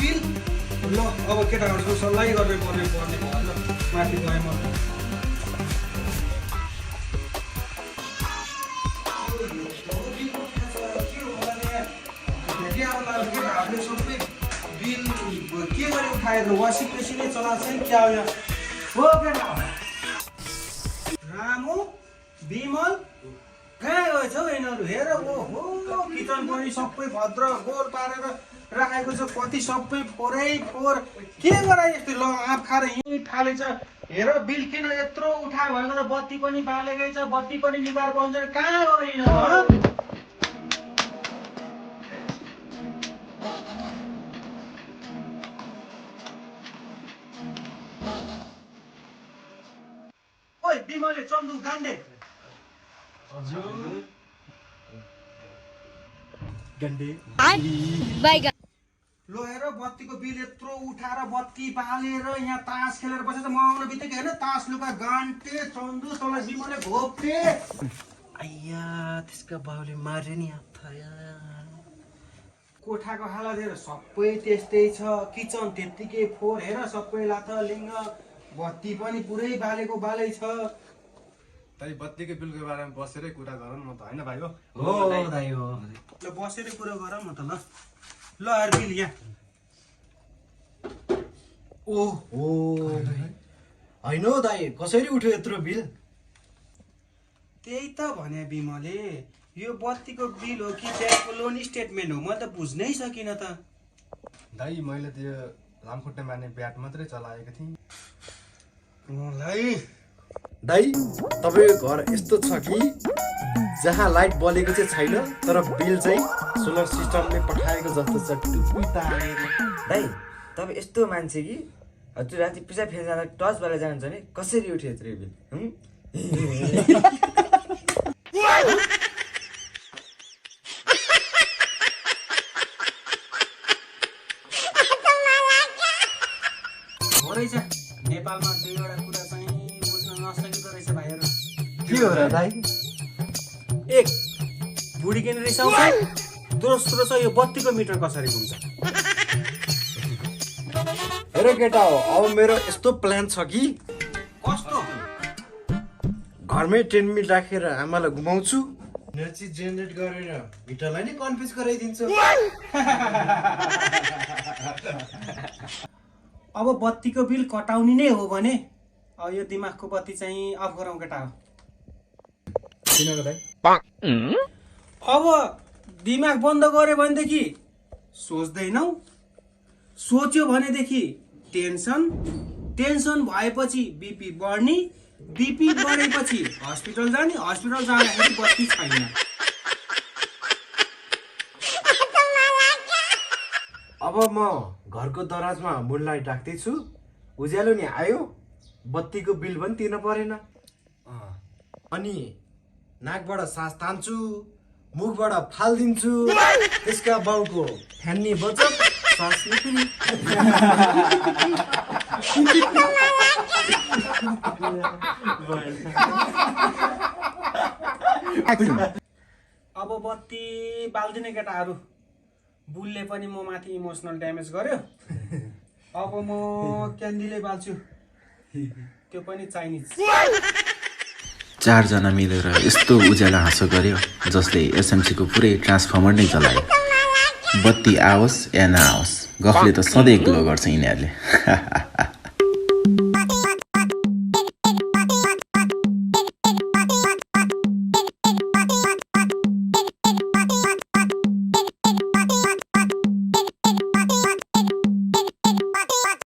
bill ल अब केटाहरूसँग सल्लाह गर्दै पर्ने भएन माथि गएँ म सबै बिल के गरी उठाएर वासिङ मेसिनै चलाएको छ क्या हो केटा रामु विमल कहाँ गएछ हौ यिनीहरू हेर ओहो किचन पनि सबै भद्र गोल पारेर राखेको छ कति सबै फोरै फोर के गरा यस्तो ल आँप खाएर यहीँ फालेछ हेर बिल किन यत्रो उठायो भनेर बत्ती पनि बालेकै छ बत्ती पनि निभाएर पाउँछ कहाँ गयो यिनीहरू ओइ बिमलले चन्दु गान्डे लो हेर बत्तीको बिल यत्रो उठाएर बत्ती बालेर यहाँ तास खेलेर बसेछ म आउन बित्तिकै होइन तास लुका गान्टे चन्दु तँलाई बिमलले घोप्टे आइया त्यसका बाउले मारे नि हात कोठाको हालत हेर सबै त्यस्तै छ किचन त्यत्तिकै फोहोर हेर सबै लाथ लिङ्ग बत्ती पनि पुरै बालेको बालै छ दाइ बत्तीको बिलको बारेमा बसेरै कुरा गरौँ न त होइन भाइ हो दाइ हो ल बसेरै कुरा गरौँ न त ल हेर बिल यहाँ ओहो होइन हौ दाइ कसरी उठ्यो यत्रो बिल त्यही त भने बिमले यो बत्तीको बिल हो कि ब्याङ्कको लोन स्टेटमेन्ट हो मैले त बुझ्नै सकिनँ त दाइ मैले त्यो लामखुट्टे मार्ने ब्याट मात्रै चलाएको थिएँ मलाई दाइ तपाईँको घर यस्तो छ कि जहाँ लाइट बलेको चाहिँ छैन तर बिल चाहिँ सोलर सिस्टमले पठाएको जस्तो छ टुप्पी तानेर दाइ तपाईँ यस्तो मान्छे कि त्यो राति पिज्जा फेरि जाँदा टच भएर जानुहुन्छ भने कसरी उठ्यो यत्रो बिल रहेछ नेपालमा दुईवटा कुरा चाहिँ बुझ्न नसकिँदो रहेछ भाइहरू के हो र दाइ एक बुढी किन रिसाउँछ दोस्रो छ यो बत्तीको मिटर कसरी घुम्छ हेर केटा हो अब मेरो यस्तो प्लान छ कि कस्तो घरमै 10 मिनट राखेर आमालाई घुमाउँछु एनर्जी जेनेरेट गरेर मिटरलाई नै कन्फ्युज गराइदिन्छु अब बत्तीको बिल कटाउने नै हो भने अब यो दिमागको बत्ती चाहिँ अफ गरौँ केटा हो किनको दाइ अब दिमाग बन्द गर्यो भनेदेखि सोच्दैनौ सोच्यो भनेदेखि टेन्सन भएपछि बिपी बढ्ने बिपी बढेपछि हस्पिटल जाने हस्पिटल जाँदाखेरि बत्ती छैन अब म घरको दराजमा मुनलाई राख्दैछु उज्यालो नि आयो बत्तीको बिल पनि तिर्न परेन अनि नाकबाट सास तान्छु मुखबाट फालिदिन्छु त्यसका बाउको फ्यान्नी बचत सास निक्ली अब बत्ती बाल्दिने केटाहरू बुलले पनि म माथि इमोसनल ड्यामेज गर्यो अब म क्यान्डीले बाल्छु त्यो पनि चाइनिज 4 जना मिलेर यस्तो उज्यालो हाँसो गर्यो जसले एसएमसीको पुरै ट्रान्सफर्मर नै चलायो बत्ती आओस् या नआओस् गफले त सधैँ ग्लो गर्छ यिनीहरूले